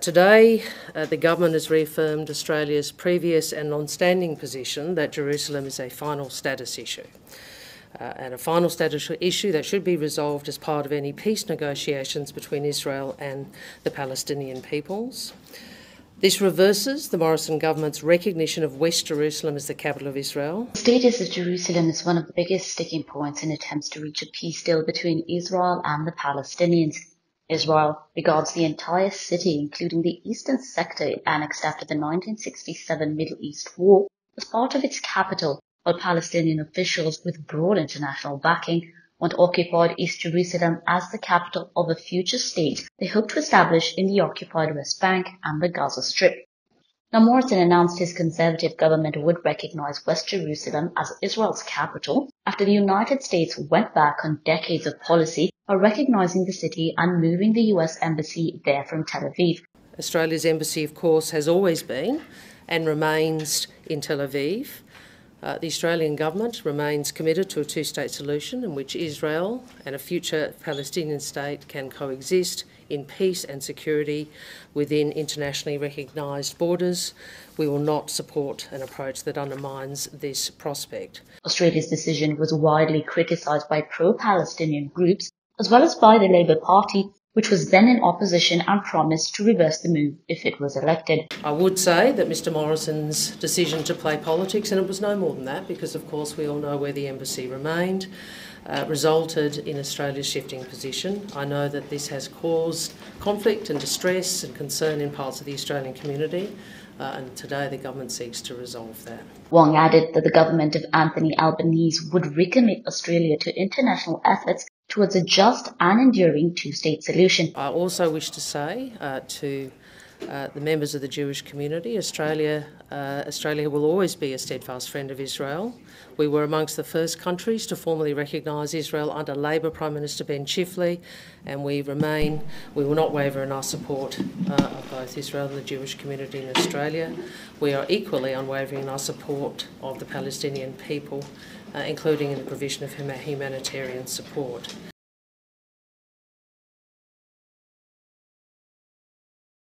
Today, the government has reaffirmed Australia's previous and long-standing position that Jerusalem is a final status issue, and a final status issue that should be resolved as part of any peace negotiations between Israel and the Palestinian peoples. This reverses the Morrison government's recognition of West Jerusalem as the capital of Israel. The status of Jerusalem is one of the biggest sticking points in attempts to reach a peace deal between Israel and the Palestinians. Israel regards the entire city, including the eastern sector it annexed after the 1967 Middle East War, as part of its capital, while Palestinian officials with broad international backing want occupied East Jerusalem as the capital of a future state they hope to establish in the occupied West Bank and the Gaza Strip. Now, Morrison announced his Conservative government would recognise West Jerusalem as Israel's capital after the United States went back on decades of policy by recognising the city and moving the US Embassy there from Tel Aviv. Australia's embassy, of course, has always been and remains in Tel Aviv. The Australian government remains committed to a two-state solution in which Israel and a future Palestinian state can coexist in peace and security within internationally recognised borders. We will not support an approach that undermines this prospect. Australia's decision was widely criticised by pro-Palestinian groups as well as by the Labour Party, which was then in opposition and promised to reverse the move if it was elected. I would say that Mr Morrison's decision to play politics, and it was no more than that because of course we all know where the embassy remained, resulted in Australia's shifting position. I know that this has caused conflict and distress and concern in parts of the Australian community, and today the government seeks to resolve that. Wong added that the government of Anthony Albanese would recommit Australia to international efforts towards a just and enduring two-state solution. I also wish to say to the members of the Jewish community, Australia will always be a steadfast friend of Israel. We were amongst the first countries to formally recognise Israel under Labor Prime Minister Ben Chifley, and we will not waver in our support of both Israel and the Jewish community in Australia. We are equally unwavering in our support of the Palestinian people, including in the provision of humanitarian support.